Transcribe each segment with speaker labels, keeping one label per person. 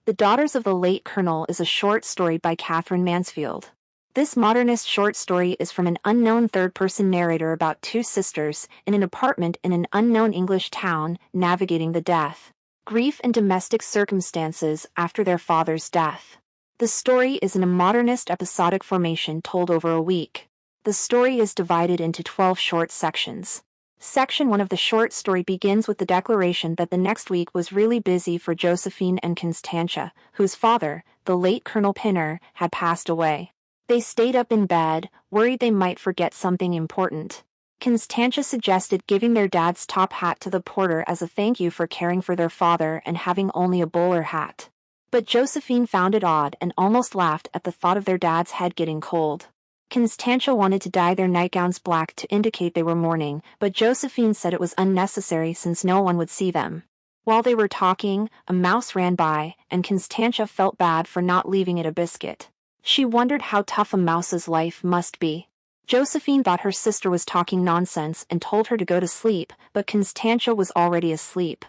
Speaker 1: The Daughters of the Late Colonel is a short story by Katherine Mansfield. This modernist short story is from an unknown third-person narrator about two sisters in an apartment in an unknown English town navigating the death, grief and domestic circumstances after their father's death. The story is in a modernist episodic formation told over a week. The story is divided into 12 short sections. Section 1 of the short story begins with the declaration that the next week was really busy for Josephine and Constantia, whose father, the late Colonel Pinner, had passed away. They stayed up in bed, worried they might forget something important. Constantia suggested giving their dad's top hat to the porter as a thank you for caring for their father and having only a bowler hat. But Josephine found it odd and almost laughed at the thought of their dad's head getting cold. Constantia wanted to dye their nightgowns black to indicate they were mourning, but Josephine said it was unnecessary since no one would see them. While they were talking, a mouse ran by, and Constantia felt bad for not leaving it a biscuit. She wondered how tough a mouse's life must be. Josephine thought her sister was talking nonsense and told her to go to sleep, but Constantia was already asleep.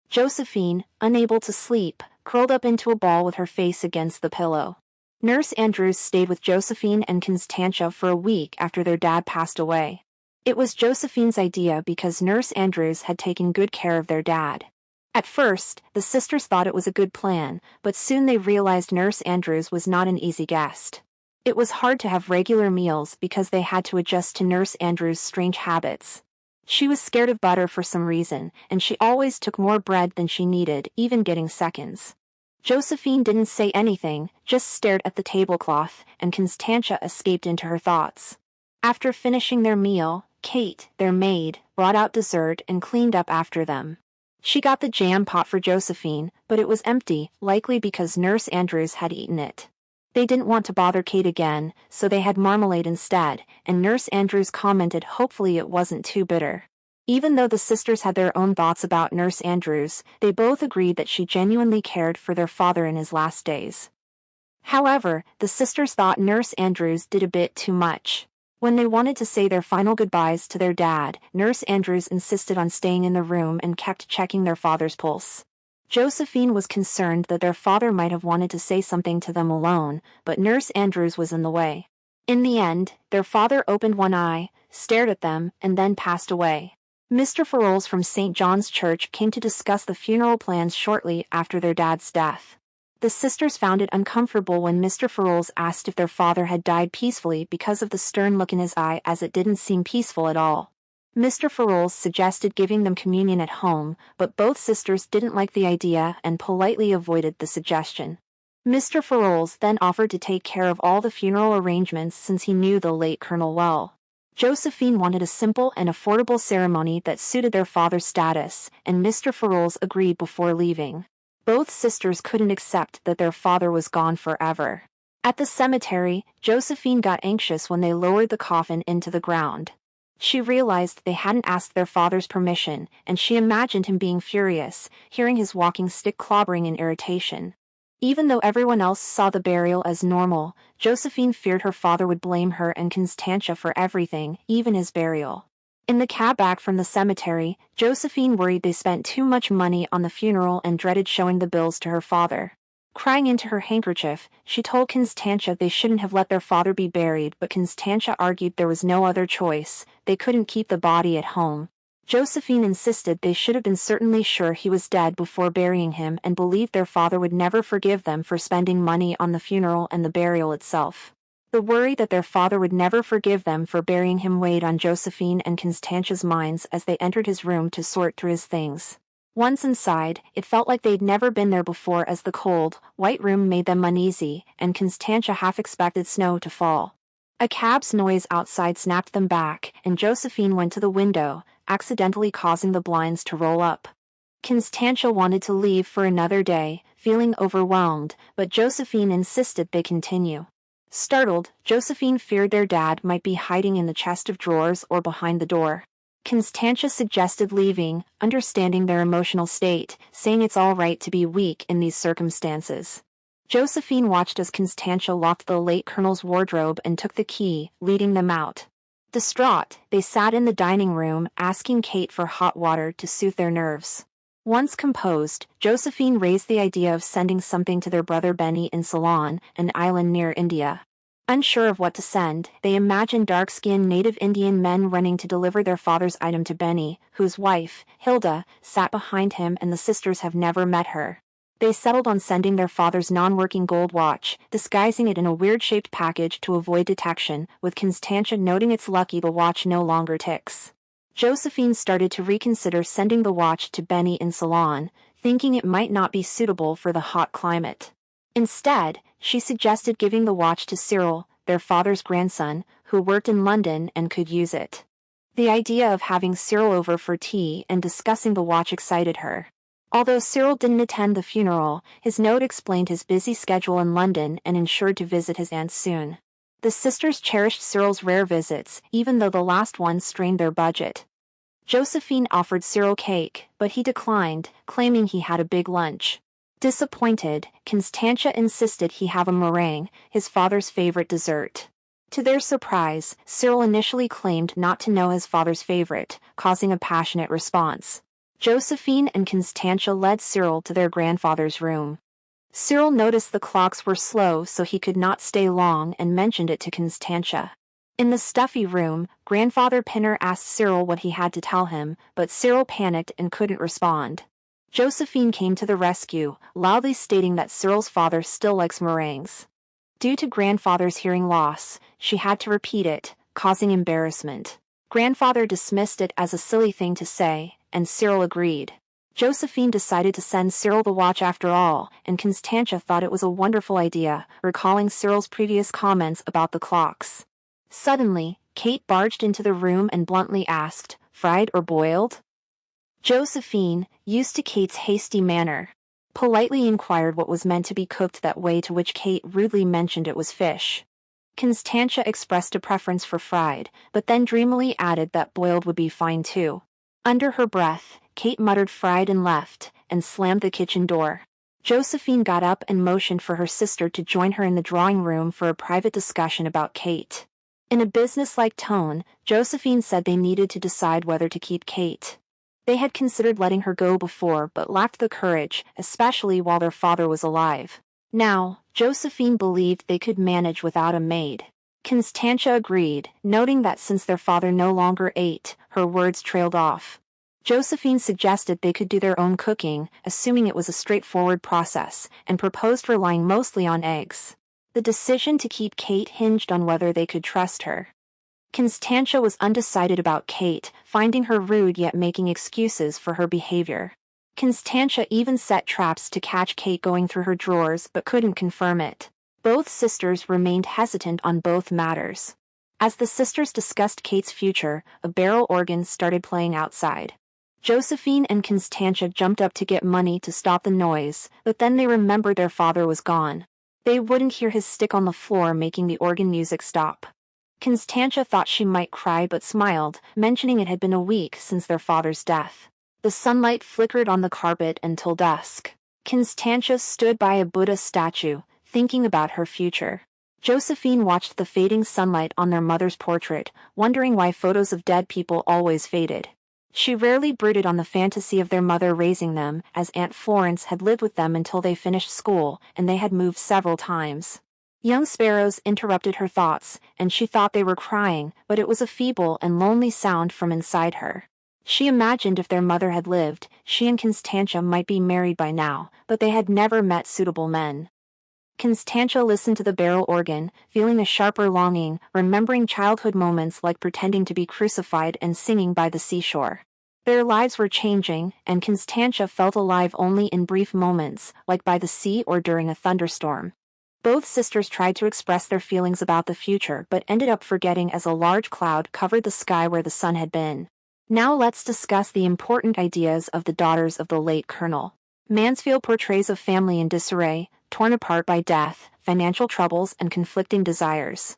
Speaker 1: Josephine, unable to sleep, curled up into a ball with her face against the pillow. Nurse Andrews stayed with Josephine and Constantia for a week after their dad passed away. It was Josephine's idea because Nurse Andrews had taken good care of their dad. At first, the sisters thought it was a good plan, but soon they realized Nurse Andrews was not an easy guest. It was hard to have regular meals because they had to adjust to Nurse Andrews' strange habits. She was scared of butter for some reason, and she always took more bread than she needed, even getting seconds. Josephine didn't say anything, just stared at the tablecloth, and Constantia escaped into her thoughts. After finishing their meal, Kate, their maid, brought out dessert and cleaned up after them. She got the jam pot for Josephine, but it was empty, likely because Nurse Andrews had eaten it. They didn't want to bother Kate again, so they had marmalade instead, and Nurse Andrews commented hopefully it wasn't too bitter. Even though the sisters had their own thoughts about Nurse Andrews, they both agreed that she genuinely cared for their father in his last days. However, the sisters thought Nurse Andrews did a bit too much. When they wanted to say their final goodbyes to their dad, Nurse Andrews insisted on staying in the room and kept checking their father's pulse. Josephine was concerned that their father might have wanted to say something to them alone, but Nurse Andrews was in the way. In the end, their father opened one eye, stared at them, and then passed away. Mr. Farrells from St. John's Church came to discuss the funeral plans shortly after their dad's death. The sisters found it uncomfortable when Mr. Farrells asked if their father had died peacefully because of the stern look in his eye, as it didn't seem peaceful at all. Mr. Farrells suggested giving them communion at home, but both sisters didn't like the idea and politely avoided the suggestion. Mr. Farrells then offered to take care of all the funeral arrangements since he knew the late Colonel well. Josephine wanted a simple and affordable ceremony that suited their father's status, and Mr. Farrells agreed before leaving. Both sisters couldn't accept that their father was gone forever. At the cemetery, Josephine got anxious when they lowered the coffin into the ground. She realized they hadn't asked their father's permission, and she imagined him being furious, hearing his walking stick clobbering in irritation. Even though everyone else saw the burial as normal, Josephine feared her father would blame her and Constantia for everything, even his burial. In the cab back from the cemetery, Josephine worried they spent too much money on the funeral and dreaded showing the bills to her father. Crying into her handkerchief, she told Constantia they shouldn't have let their father be buried, but Constantia argued there was no other choice, they couldn't keep the body at home. Josephine insisted they should have been certainly sure he was dead before burying him and believed their father would never forgive them for spending money on the funeral and the burial itself. The worry that their father would never forgive them for burying him weighed on Josephine and Constantia's minds as they entered his room to sort through his things. Once inside, it felt like they'd never been there before as the cold, white room made them uneasy, and Constantia half expected snow to fall. A cab's noise outside snapped them back, and Josephine went to the window, accidentally causing the blinds to roll up. Constantia wanted to leave for another day, feeling overwhelmed, but Josephine insisted they continue. Startled, Josephine feared their dad might be hiding in the chest of drawers or behind the door. Constantia suggested leaving, understanding their emotional state, saying it's all right to be weak in these circumstances. Josephine watched as Constantia locked the late Colonel's wardrobe and took the key, leading them out. Distraught, they sat in the dining room, asking Kate for hot water to soothe their nerves. Once composed, Josephine raised the idea of sending something to their brother Benny in Ceylon, an island near India. Unsure of what to send, they imagined dark-skinned native Indian men running to deliver their father's item to Benny, whose wife, Hilda, sat behind him, and the sisters have never met her. They settled on sending their father's non-working gold watch, disguising it in a weird-shaped package to avoid detection, with Constantia noting it's lucky the watch no longer ticks. Josephine started to reconsider sending the watch to Benny in Ceylon, thinking it might not be suitable for the hot climate. Instead, she suggested giving the watch to Cyril, their father's grandson, who worked in London and could use it. The idea of having Cyril over for tea and discussing the watch excited her. Although Cyril didn't attend the funeral, his note explained his busy schedule in London and ensured to visit his aunt soon. The sisters cherished Cyril's rare visits, even though the last one strained their budget. Josephine offered Cyril cake, but he declined, claiming he had a big lunch. Disappointed, Constantia insisted he have a meringue, his father's favorite dessert. To their surprise, Cyril initially claimed not to know his father's favorite, causing a passionate response. Josephine and Constantia led Cyril to their grandfather's room. Cyril noticed the clocks were slow, so he could not stay long, and mentioned it to Constantia. In the stuffy room, Grandfather Pinner asked Cyril what he had to tell him, but Cyril panicked and couldn't respond. Josephine came to the rescue, loudly stating that Cyril's father still likes meringues. Due to Grandfather's hearing loss, she had to repeat it, causing embarrassment. Grandfather dismissed it as a silly thing to say, and Cyril agreed. Josephine decided to send Cyril the watch after all, and Constantia thought it was a wonderful idea, recalling Cyril's previous comments about the clocks. Suddenly, Kate barged into the room and bluntly asked, "Fried or boiled?" Josephine, used to Kate's hasty manner, politely inquired what was meant to be cooked that way, to which Kate rudely mentioned it was fish. Constantia expressed a preference for fried, but then dreamily added that boiled would be fine too. Under her breath, Kate muttered fried and left, and slammed the kitchen door. Josephine got up and motioned for her sister to join her in the drawing room for a private discussion about Kate. In a businesslike tone, Josephine said they needed to decide whether to keep Kate. They had considered letting her go before but lacked the courage, especially while their father was alive. Now, Josephine believed they could manage without a maid. Constantia agreed, noting that since their father no longer ate, her words trailed off. Josephine suggested they could do their own cooking, assuming it was a straightforward process, and proposed relying mostly on eggs. The decision to keep Kate hinged on whether they could trust her. Constantia was undecided about Kate, finding her rude yet making excuses for her behavior. Constantia even set traps to catch Kate going through her drawers but couldn't confirm it. Both sisters remained hesitant on both matters. As the sisters discussed Kate's future, a barrel organ started playing outside. Josephine and Constantia jumped up to get money to stop the noise, but then they remembered their father was gone. They wouldn't hear his stick on the floor making the organ music stop. Constantia thought she might cry but smiled, mentioning it had been a week since their father's death. The sunlight flickered on the carpet until dusk. Constantia stood by a Buddha statue, thinking about her future. Josephine watched the fading sunlight on their mother's portrait, wondering why photos of dead people always faded. She rarely brooded on the fantasy of their mother raising them, as Aunt Florence had lived with them until they finished school, and they had moved several times. Young sparrows interrupted her thoughts, and she thought they were crying, but it was a feeble and lonely sound from inside her. She imagined if their mother had lived, she and Constantia might be married by now, but they had never met suitable men. Constantia listened to the barrel organ, feeling a sharper longing, remembering childhood moments like pretending to be crucified and singing by the seashore. Their lives were changing, and Constantia felt alive only in brief moments, like by the sea or during a thunderstorm. Both sisters tried to express their feelings about the future but ended up forgetting as a large cloud covered the sky where the sun had been. Now let's discuss the important ideas of the daughters of the late Colonel. Mansfield portrays a family in disarray, torn apart by death, financial troubles, and conflicting desires.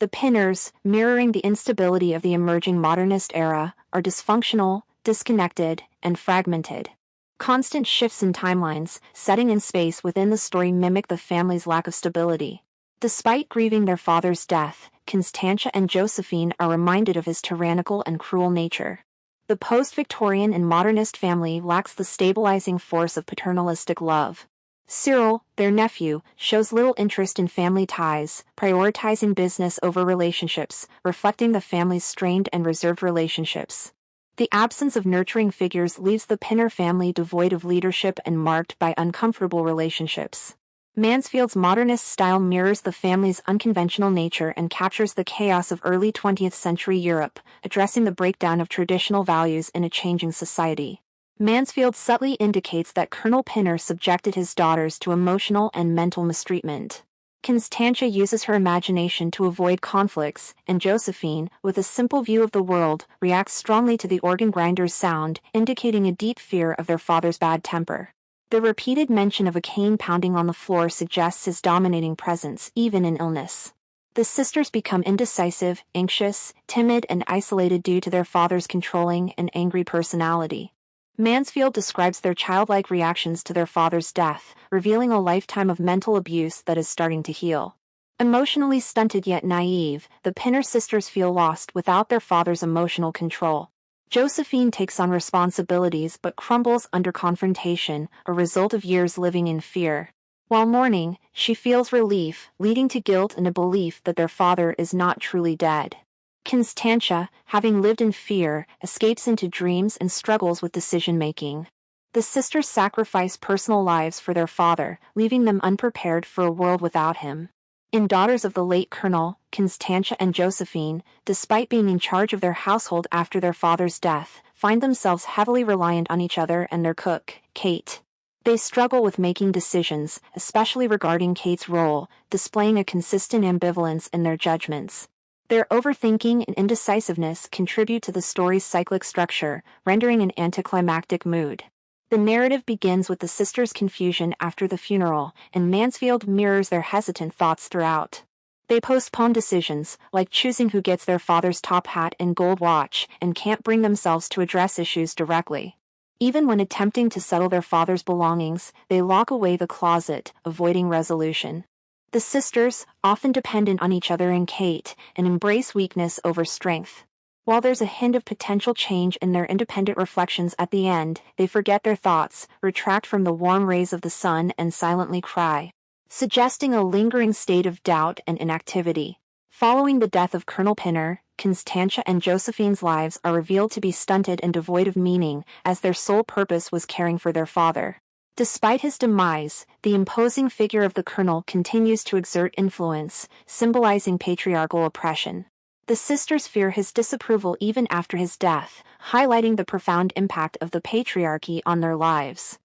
Speaker 1: The Pinners, mirroring the instability of the emerging modernist era, are dysfunctional, disconnected, and fragmented. Constant shifts in timelines, setting in space within the story mimic the family's lack of stability. Despite grieving their father's death, Constantia and Josephine are reminded of his tyrannical and cruel nature. The post-Victorian and modernist family lacks the stabilizing force of paternalistic love. Cyril, their nephew, shows little interest in family ties, prioritizing business over relationships, reflecting the family's strained and reserved relationships. The absence of nurturing figures leaves the Pinner family devoid of leadership and marked by uncomfortable relationships. Mansfield's modernist style mirrors the family's unconventional nature and captures the chaos of early 20th century Europe, addressing the breakdown of traditional values in a changing society. Mansfield subtly indicates that Colonel Pinner subjected his daughters to emotional and mental mistreatment. Constantia uses her imagination to avoid conflicts, and Josephine, with a simple view of the world, reacts strongly to the organ grinder's sound, indicating a deep fear of their father's bad temper. The repeated mention of a cane pounding on the floor suggests his dominating presence, even in illness. The sisters become indecisive, anxious, timid, and isolated due to their father's controlling and angry personality. Mansfield describes their childlike reactions to their father's death, revealing a lifetime of mental abuse that is starting to heal. Emotionally stunted yet naive, the Pinner sisters feel lost without their father's emotional control. Josephine takes on responsibilities but crumbles under confrontation, a result of years living in fear. While mourning, she feels relief, leading to guilt and a belief that their father is not truly dead. Constantia, having lived in fear, escapes into dreams and struggles with decision-making. The sisters sacrifice personal lives for their father, leaving them unprepared for a world without him. In Daughters of the Late Colonel, Constantia and Josephine, despite being in charge of their household after their father's death, find themselves heavily reliant on each other and their cook, Kate. They struggle with making decisions, especially regarding Kate's role, displaying a consistent ambivalence in their judgments. Their overthinking and indecisiveness contribute to the story's cyclic structure, rendering an anticlimactic mood. The narrative begins with the sisters' confusion after the funeral, and Mansfield mirrors their hesitant thoughts throughout. They postpone decisions, like choosing who gets their father's top hat and gold watch, and can't bring themselves to address issues directly. Even when attempting to settle their father's belongings, they lock away the closet, avoiding resolution. The sisters, often dependent on each other and Kate, and embrace weakness over strength. While there's a hint of potential change in their independent reflections at the end, they forget their thoughts, retract from the warm rays of the sun and silently cry, suggesting a lingering state of doubt and inactivity. Following the death of Colonel Pinner, Constantia and Josephine's lives are revealed to be stunted and devoid of meaning, as their sole purpose was caring for their father. Despite his demise, the imposing figure of the colonel continues to exert influence, symbolizing patriarchal oppression. The sisters fear his disapproval even after his death, highlighting the profound impact of the patriarchy on their lives.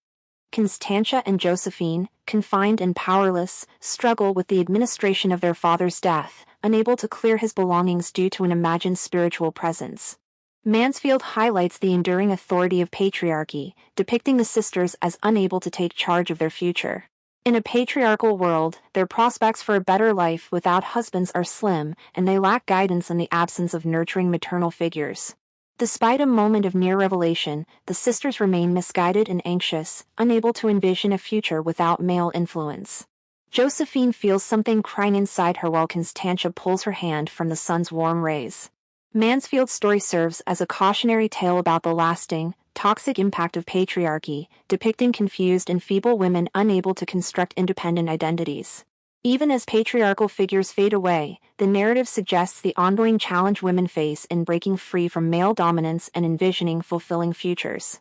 Speaker 1: Constantia and Josephine, confined and powerless, struggle with the administration of their father's death, unable to clear his belongings due to an imagined spiritual presence. Mansfield highlights the enduring authority of patriarchy, depicting the sisters as unable to take charge of their future. In a patriarchal world, their prospects for a better life without husbands are slim, and they lack guidance in the absence of nurturing maternal figures. Despite a moment of near revelation, the sisters remain misguided and anxious, unable to envision a future without male influence. Josephine feels something crying inside her while Constantia pulls her hand from the sun's warm rays. Mansfield's story serves as a cautionary tale about the lasting, toxic impact of patriarchy, depicting confused and feeble women unable to construct independent identities. Even as patriarchal figures fade away, the narrative suggests the ongoing challenge women face in breaking free from male dominance and envisioning fulfilling futures.